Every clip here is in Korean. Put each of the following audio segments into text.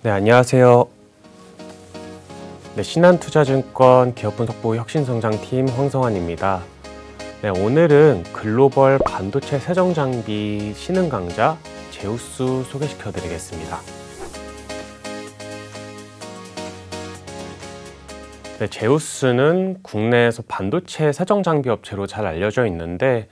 네, 안녕하세요. 네, 신한투자증권 기업분석부 혁신성장팀 황성환입니다. 네, 오늘은 글로벌 반도체 세정장비 신흥 강자 제우스 소개시켜 드리겠습니다. 네, 제우스는 국내에서 반도체 세정장비 업체로 잘 알려져 있는데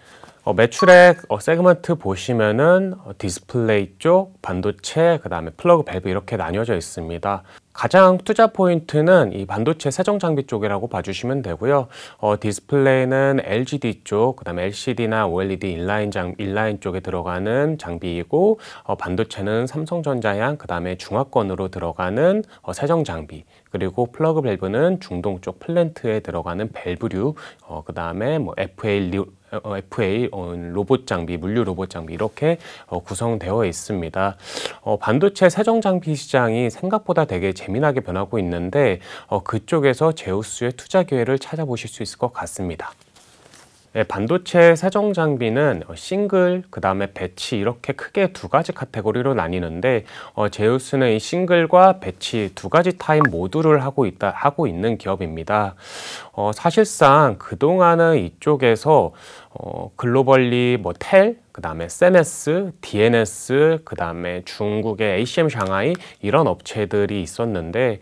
매출액 세그먼트 보시면은 디스플레이 쪽, 반도체, 그 다음에 플러그 밸브 이렇게 나뉘어져 있습니다. 가장 투자 포인트는 이 반도체 세정 장비 쪽이라고 봐주시면 되고요. 디스플레이는 LGD 쪽, 그 다음에 LCD나 OLED 인라인 쪽에 들어가는 장비이고, 반도체는 삼성전자향, 그 다음에 중화권으로 들어가는 세정 장비, 그리고 플러그 밸브는 중동 쪽 플랜트에 들어가는 밸브류, 그 다음에 뭐 FA 로봇 장비, 물류 로봇 장비 이렇게 구성되어 있습니다. 반도체 세정 장비 시장이 생각보다 되게 재미나게 변하고 있는데 그쪽에서 제우스의 투자 기회를 찾아보실 수 있을 것 같습니다. 네, 반도체 세정 장비는 싱글, 그 다음에 배치 이렇게 크게 두 가지 카테고리로 나뉘는데 제우스는 이 싱글과 배치 두 가지 타입 모두를 하고 있는 기업입니다. 사실상 그동안은 이쪽에서 글로벌리 뭐 텔, 그 다음에 세메스, DNS, 그 다음에 중국의 ACM 샹하이 이런 업체들이 있었는데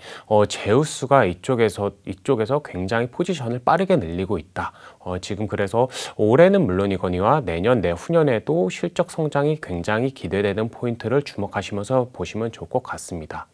제우스가 이쪽에서 굉장히 포지션을 빠르게 늘리고 있다. 지금 그래서 올해는 물론이거니와 내년, 내후년에도 실적 성장이 굉장히 기대되는 포인트를 주목하시면서 보시면 좋을 것 같습니다.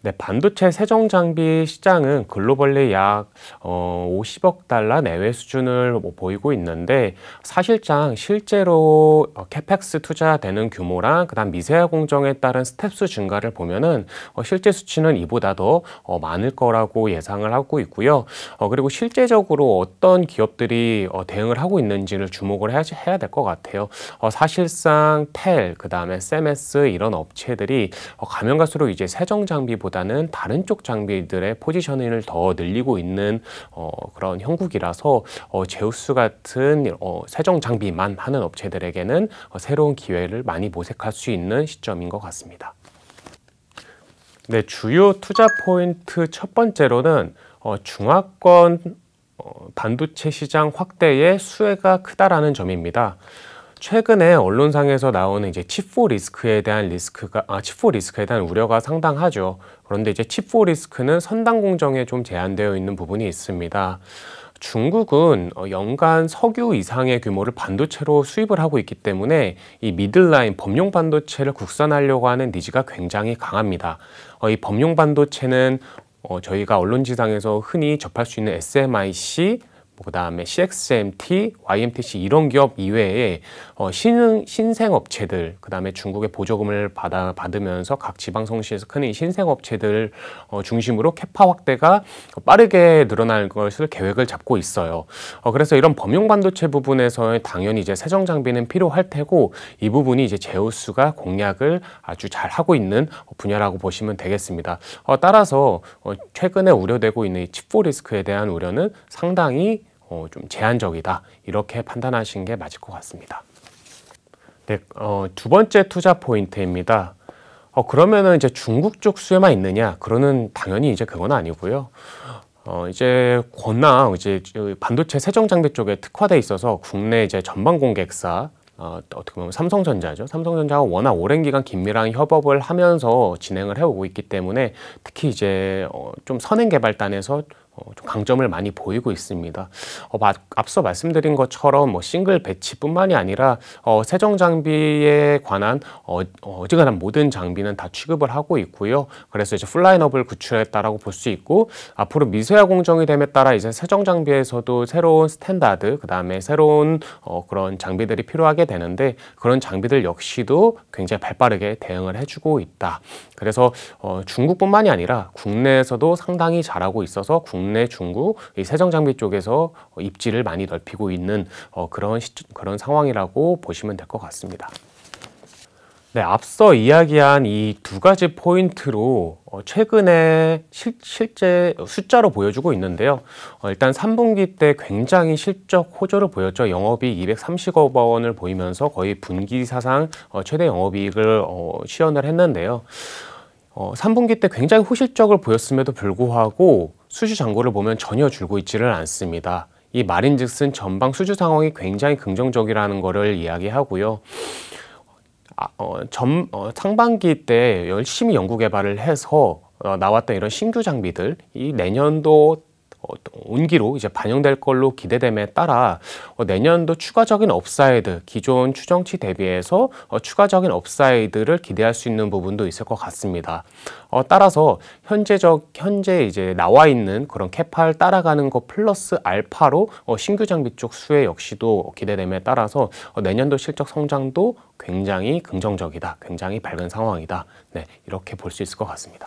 네, 반도체 세정 장비 시장은 글로벌리 약 50억 달러 내외 수준을 보이고 있는데 사실상 실제로 캐펙스 투자되는 규모랑 그다음 미세화 공정에 따른 스텝수 증가를 보면은 실제 수치는 이보다 더 많을 거라고 예상을 하고 있고요. 그리고 실제적으로 어떤 기업들이 대응을 하고 있는지를 주목을 해야 될 것 같아요. 사실상 텔, 그다음에 세메스 이런 업체들이 가면 갈수록 이제 세정 장비보다는 다른 쪽 장비들의 포지셔닝을 더 늘리고 있는 그런 형국이라서 제우스 같은 세정 장비만 하는 업체들에게는 새로운 기회를 많이 모색할 수 있는 시점인 것 같습니다. 네, 주요 투자 포인트 첫 번째로는 중화권 반도체 시장 확대의 수혜가 크다라는 점입니다. 최근에 언론상에서 나오는 이제 칩4 리스크에 대한 우려가 상당하죠. 그런데 이제 칩4 리스크는 선당 공정에 좀 제한되어 있는 부분이 있습니다. 중국은 연간 석유 이상의 규모를 반도체로 수입을 하고 있기 때문에 이 미들라인 범용 반도체를 국산하려고 하는 니즈가 굉장히 강합니다. 이 범용 반도체는 저희가 언론지상에서 흔히 접할 수 있는 SMIC, 그 다음에 CXMT, YMTC 이런 기업 이외에 신생 업체들, 그 다음에 중국의 보조금을 받으면서 각 지방성시에서 큰 신생 업체들 중심으로 캐파 확대가 빠르게 늘어날 것을 계획을 잡고 있어요. 그래서 이런 범용 반도체 부분에서 당연히 이제 세정 장비는 필요할 테고 이 부분이 이제 제우스가 공략을 아주 잘 하고 있는 분야라고 보시면 되겠습니다. 따라서 최근에 우려되고 있는 이 칩4 리스크에 대한 우려는 상당히 좀 제한적이다 이렇게 판단하시는 게 맞을 것 같습니다. 네, 두 번째 투자 포인트입니다. 그러면은 이제 중국 쪽 수혜만 있느냐? 그러는 당연히 이제 그건 아니고요. 이제 워낙 이제 반도체 세정 장비 쪽에 특화돼 있어서 국내 이제 전방 공객사 어떻게 보면 삼성전자죠. 삼성전자가 워낙 오랜 기간 긴밀한 협업을 하면서 진행을 해오고 있기 때문에 특히 이제 좀 선행 개발단에서 좀 강점을 많이 보이고 있습니다. 앞서 말씀드린 것처럼 뭐 싱글 배치뿐만이 아니라 세정 장비에 관한 어지간한 모든 장비는 다 취급을 하고 있고요. 그래서 이제 풀라인업을 구축했다라고 볼 수 있고 앞으로 미세화 공정이 됨에 따라 이제 세정 장비에서도 새로운 스탠다드, 그 다음에 새로운 그런 장비들이 필요하게 되는데 그런 장비들 역시도 굉장히 발빠르게 대응을 해주고 있다. 그래서 중국뿐만이 아니라 국내에서도 상당히 잘하고 있어서 국내, 중국 이 세정 장비 쪽에서 입지를 많이 넓히고 있는 그런 상황이라고 보시면 될 것 같습니다. 네, 앞서 이야기한 이 두 가지 포인트로 최근에 실제 숫자로 보여주고 있는데요. 일단 3분기 때 굉장히 실적 호조를 보였죠. 영업이익 230억 원을 보이면서 거의 분기 사상 최대 영업이익을 시현을 했는데요. 3분기 때 굉장히 호실적을 보였음에도 불구하고 수주 잔고를 보면 전혀 줄고 있지를 않습니다. 이 말인즉슨 전방 수주 상황이 굉장히 긍정적이라는 것을 이야기하고요. 상반기 때 열심히 연구 개발을 해서 나왔던 이런 신규 장비들, 이 내년도 온기로 이제 반영될 걸로 기대됨에 따라 내년도 추가적인 업사이드, 기존 추정치 대비해서 추가적인 업사이드를 기대할 수 있는 부분도 있을 것 같습니다. 따라서 현재 이제 나와 있는 그런 캐파를 따라가는 것 플러스 알파로 신규 장비 쪽 수혜 역시도 기대됨에 따라서 내년도 실적 성장도 굉장히 긍정적이다, 굉장히 밝은 상황이다. 네, 이렇게 볼 수 있을 것 같습니다.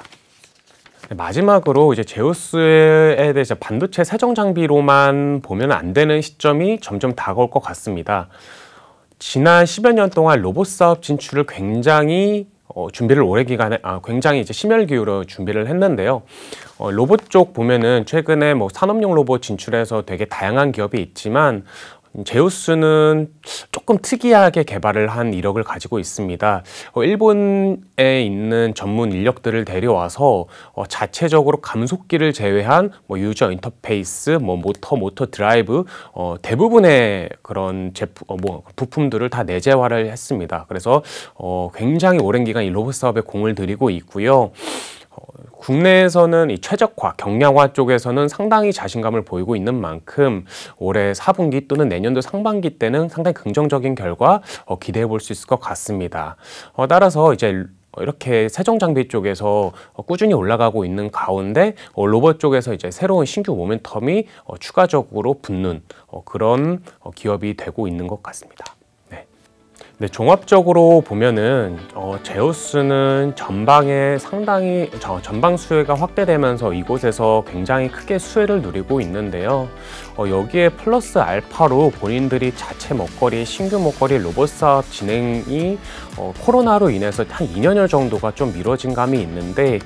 마지막으로 이제 제우스에 대해서 반도체 세정 장비로만 보면 안 되는 시점이 점점 다가올 것 같습니다. 지난 10여 년 동안 로봇 사업 진출을 굉장히 준비를 오래 기간에 굉장히 이제 심혈 기울여 준비를 했는데요. 로봇 쪽 보면은 최근에 뭐 산업용 로봇 진출해서 되게 다양한 기업이 있지만 제우스는 조금 특이하게 개발을 한 이력을 가지고 있습니다. 일본에 있는 전문 인력들을 데려와서 자체적으로 감속기를 제외한 유저 인터페이스, 모터 드라이브 대부분의 그런 부품들을 다 내재화를 했습니다. 그래서 굉장히 오랜 기간 이 로봇 사업에 공을 들이고 있고요. 국내에서는 이 최적화, 경량화 쪽에서는 상당히 자신감을 보이고 있는 만큼 올해 4분기 또는 내년도 상반기 때는 상당히 긍정적인 결과 기대해 볼 수 있을 것 같습니다. 따라서 이제 이렇게 세정 장비 쪽에서 꾸준히 올라가고 있는 가운데 로봇 쪽에서 이제 새로운 신규 모멘텀이 추가적으로 붙는 그런 기업이 되고 있는 것 같습니다. 네, 종합적으로 보면은 제우스는 전방에 상당히 전방 수혜가 확대되면서 이곳에서 굉장히 크게 수혜를 누리고 있는데요. 여기에 플러스 알파로 본인들이 자체 먹거리, 신규 먹거리 로봇 사업 진행이 코로나로 인해서 한 2년여 정도가 좀 미뤄진 감이 있는데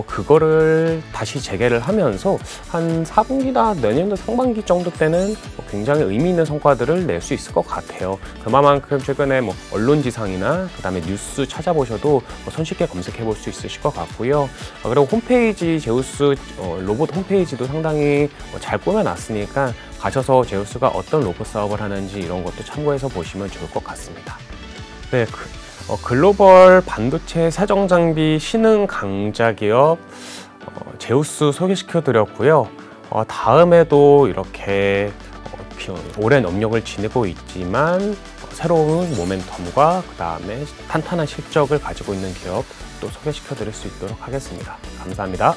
그거를 다시 재개를 하면서 한 4분기나 내년도 상반기 정도 때는 굉장히 의미 있는 성과들을 낼 수 있을 것 같아요. 그만큼 최근에 언론지상이나 그다음에 뉴스 찾아보셔도 손쉽게 검색해 볼 수 있으실 것 같고요. 그리고 홈페이지 제우스 로봇 홈페이지도 상당히 잘 꾸며놨으니까 가셔서 제우스가 어떤 로봇 사업을 하는지 이런 것도 참고해서 보시면 좋을 것 같습니다. 네, 글로벌 반도체 세정 장비 신흥 강자 기업 제우스 소개시켜 드렸고요. 다음에도 이렇게 오랜 업력을 지니고 있지만 새로운 모멘텀과 그 다음에 탄탄한 실적을 가지고 있는 기업 또 소개시켜 드릴 수 있도록 하겠습니다. 감사합니다.